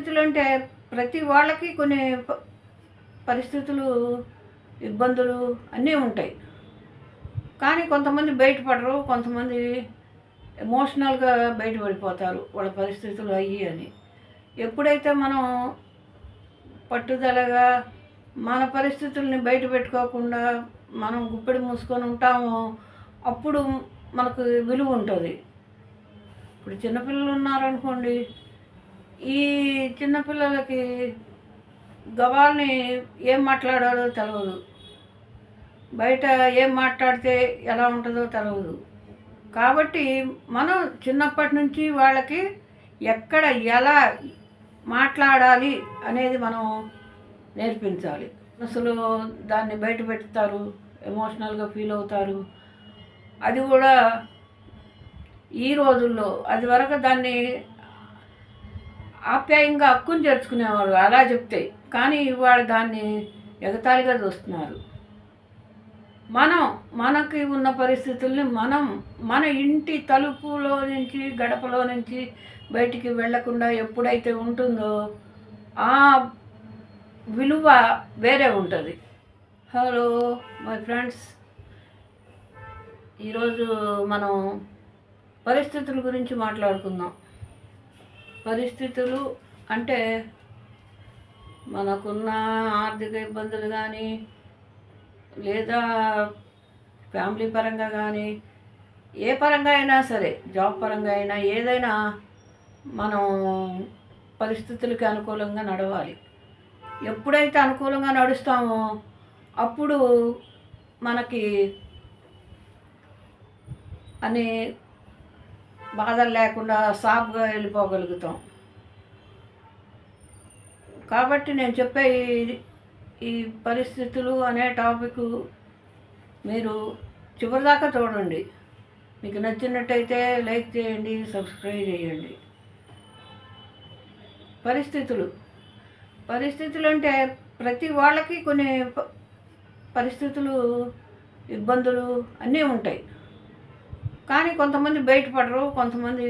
పరిస్థితులు అంటే ప్రతి వాళ్ళకి కొన్ని పరిస్థితులు, ఇబ్బందులు అన్నీ ఉంటాయి. కానీ కొంతమంది బయటపడరు, కొంతమంది ఎమోషనల్గా బయటపడిపోతారు వాళ్ళ పరిస్థితులు అయ్యి అని. ఎప్పుడైతే మనం పట్టుదలగా మన పరిస్థితుల్ని బయట పెట్టుకోకుండా మనం గుప్పెడు మూసుకొని ఉంటామో అప్పుడు మనకు విలువ ఉంటుంది. ఇప్పుడు చిన్నపిల్లలు ఉన్నారనుకోండి, ఈ చిన్నపిల్లలకి గవాల్ని ఏం మాట్లాడాలో తెలియదు, బయట ఏం మాట్లాడితే ఎలా ఉంటుందో తెలియదు. కాబట్టి మనం చిన్నప్పటి నుంచి వాళ్ళకి ఎక్కడ ఎలా మాట్లాడాలి అనేది మనం నేర్పించాలి. అసలు దాన్ని బయట పెడతారు, ఎమోషనల్గా ఫీల్ అవుతారు. అది కూడా ఈ రోజుల్లో, అది వరకు దాన్ని ఆప్యాయంగా హక్కుని చేర్చుకునేవారు అలా చెప్తే. కానీ ఇవాళ దాన్ని ఎగతాళిగా చూస్తున్నారు. మనకి ఉన్న పరిస్థితుల్ని మన ఇంటి తలుపులో నుంచి, గడపలో నుంచి బయటికి వెళ్లకుండా ఎప్పుడైతే ఉంటుందో ఆ విలువ వేరే ఉంటుంది. హలో మై ఫ్రెండ్స్, ఈరోజు మనం పరిస్థితుల గురించి మాట్లాడుకుందాం. పరిస్థితులు అంటే మనకున్న ఆర్థిక ఇబ్బందులు కానీ, లేదా ఫ్యామిలీ పరంగా కానీ, ఏ పరంగా అయినా సరే, జాబ్ పరంగా అయినా, ఏదైనా మనం పరిస్థితులకి అనుకూలంగా నడవాలి. ఎప్పుడైతే అనుకూలంగా నడుస్తామో అప్పుడు మనకి అని బాధలు లేకుండా సాఫ్గా వెళ్ళిపోగలుగుతాం. కాబట్టి నేను చెప్పే ఈ పరిస్థితులు అనే టాపిక్ మీరు చివరిదాకా చూడండి. మీకు నచ్చినట్టయితే లైక్ చేయండి, సబ్స్క్రైబ్ చేయండి. పరిస్థితులు అంటే ప్రతి వాళ్ళకి కొన్ని పరిస్థితులు, ఇబ్బందులు అన్నీ ఉంటాయి. కానీ కొంతమంది బయటపడరు, కొంతమంది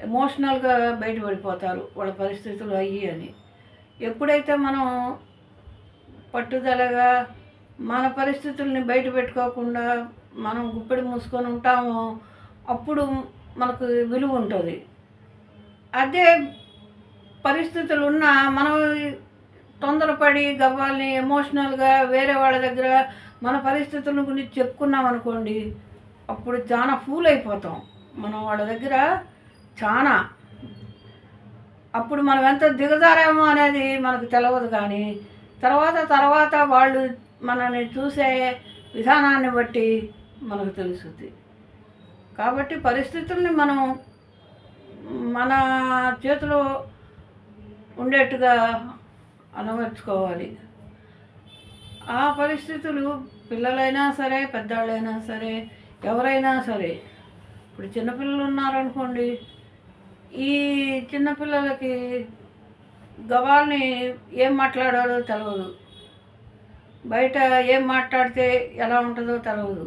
ఎమోషనల్గా బయటపడిపోతారు వాళ్ళ పరిస్థితులు అయ్యి అని. ఎప్పుడైతే మనం పట్టుదలగా మన పరిస్థితుల్ని బయట పెట్టుకోకుండా మనం గుప్పెడు మూసుకొని ఉంటామో అప్పుడు మనకు విలువ ఉంటుంది. అదే పరిస్థితులు ఉన్నా మనం తొందరపడి గవ్వాల్ని ఎమోషనల్గా వేరే వాళ్ళ దగ్గర మన పరిస్థితుల గురించి చెప్పుకున్నాం అనుకోండి, అప్పుడు చాలా ఫూల్ అయిపోతాం. మనం వాళ్ళ దగ్గర చాలా, అప్పుడు మనం ఎంత దిగజారామో అనేది మనకు తెలియదు. కానీ తర్వాత వాళ్ళు మనల్ని చూసే విధానాన్ని బట్టి మనకు తెలుస్తుంది. కాబట్టి పరిస్థితుల్ని మనం మన చేతిలో ఉండేట్టుగా అలవర్చుకోవాలి. ఆ పరిస్థితులు పిల్లలైనా సరే, పెద్దవాళ్ళైనా సరే, ఎవరైనా సరే. ఇప్పుడు చిన్నపిల్లలు ఉన్నారనుకోండి, ఈ చిన్నపిల్లలకి గవాల్ని ఏం మాట్లాడాలో తెలియదు, బయట ఏం మాట్లాడితే ఎలా ఉంటుందో తెలియదు.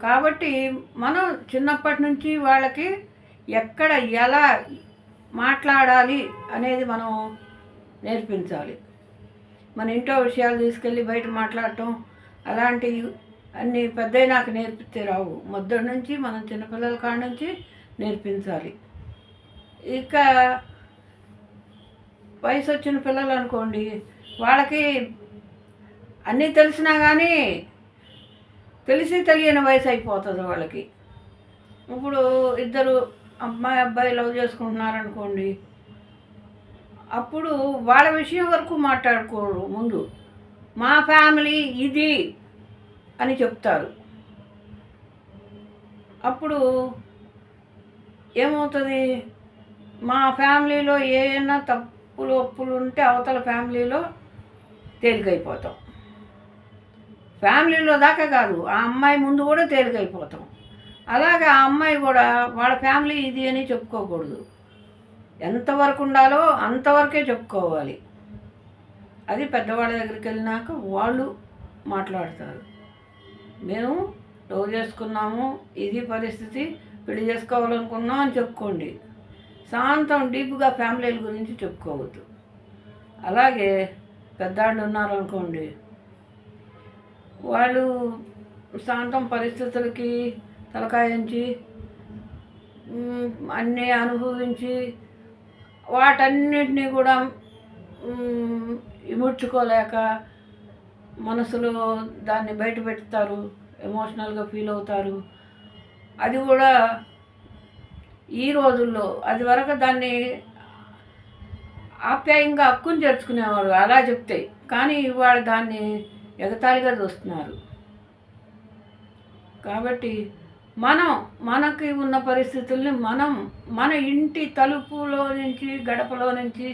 కాబట్టి మనం చిన్నప్పటి నుంచి వాళ్ళకి ఎక్కడ ఎలా మాట్లాడాలి అనేది మనం నేర్పించాలి. మన ఇంట్లో విషయాలు తీసుకెళ్ళి బయట మాట్లాడటం అలాంటివి అన్నీ పెద్దయినాక నేర్పితే రావు. మొదటి నుంచి మనం చిన్నపిల్లల కాడ నుంచి నేర్పించాలి. ఇక వయసు వచ్చిన పిల్లలు అనుకోండి, వాళ్ళకి అన్నీ తెలిసినా కానీ తెలిసి తెలియని వయసు అయిపోతుంది వాళ్ళకి. ఇప్పుడు ఇద్దరు అబ్బాయి లవ్ చేసుకుంటున్నారనుకోండి, అప్పుడు వాళ్ళ విషయం వరకు మాట్లాడుకోరు. ముందు మా ఫ్యామిలీ ఇది అని చెప్తారు. అప్పుడు ఏమవుతుంది, మా ఫ్యామిలీలో ఏమైనా తప్పులు ఒప్పులు ఉంటే అవతల ఫ్యామిలీలో తేలికైపోతాం. ఫ్యామిలీలో దాకా కాదు, ఆ అమ్మాయి ముందు కూడా తేలికైపోతాం. అలాగే ఆ అమ్మాయి కూడా వాళ్ళ ఫ్యామిలీ ఇది అని చెప్పుకోకూడదు. ఎంతవరకు ఉండాలో అంతవరకే చెప్పుకోవాలి. అది పెద్దవాళ్ళ దగ్గరికి వెళ్ళినాక వాళ్ళు మాట్లాడతారు. మేము లవ్ చేసుకున్నాము, ఇది పరిస్థితి, పెళ్లి చేసుకోవాలనుకున్నాం అని చెప్పుకోండి. శాంతం డీప్గా ఫ్యామిలీల గురించి చెప్పుకోవద్దు. అలాగే పెద్దాళ్ళు ఉన్నారనుకోండి, వాళ్ళు శాంతం పరిస్థితులకి తలకాయించి అన్నీ అనుభవించి వాటన్నిటినీ కూడా ఇముడ్చుకోలేక మనసులో దాన్ని బయట పెడతారు, ఎమోషనల్గా ఫీల్ అవుతారు. అది కూడా ఈ రోజుల్లో, అది వరకు దాన్ని ఆప్యాయంగా హక్కుని చేర్చుకునేవారు అలా చెప్తే, కానీ ఇవాళ దాన్ని ఎగతాళిగా చూస్తున్నారు. కాబట్టి మనకి ఉన్న పరిస్థితుల్ని మన ఇంటి తలుపులో నుంచి, గడపలో నుంచి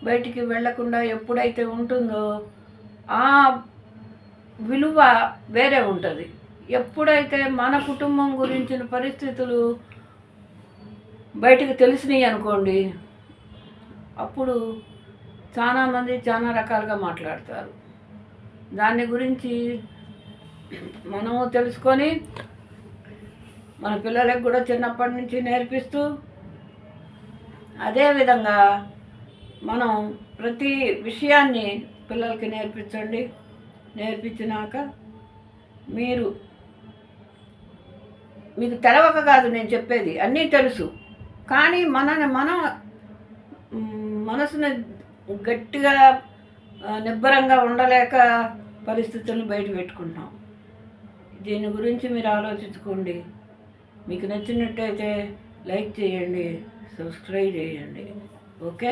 బయటికి వెళ్లకుండా ఎప్పుడైతే ఉంటుందో ఆ విలువ వేరే ఉంటుంది. ఎప్పుడైతే మన కుటుంబం గురించిన పరిస్థితులు బయటికి తెలిసినాయి అనుకోండి, అప్పుడు చాలామంది చాలా రకాలుగా మాట్లాడతారు. దాని గురించి మనము తెలుసుకొని మన పిల్లలకు కూడా చిన్నప్పటి నుంచి నేర్పిస్తూ, అదేవిధంగా మనం ప్రతి విషయాన్ని పిల్లలకి నేర్పించండి. నేర్పించినాక మీకు తెలవక కాదు నేను చెప్పేది, అన్నీ తెలుసు, కానీ మనం మనసుని గట్టిగా నిబ్బరంగా ఉండలేక పరిస్థితులను బయట పెట్టుకుంటాం. దీని గురించి మీరు ఆలోచించుకోండి. మీకు నచ్చినట్టయితే లైక్ చేయండి, సబ్స్క్రైబ్ చేయండి. ఓకే.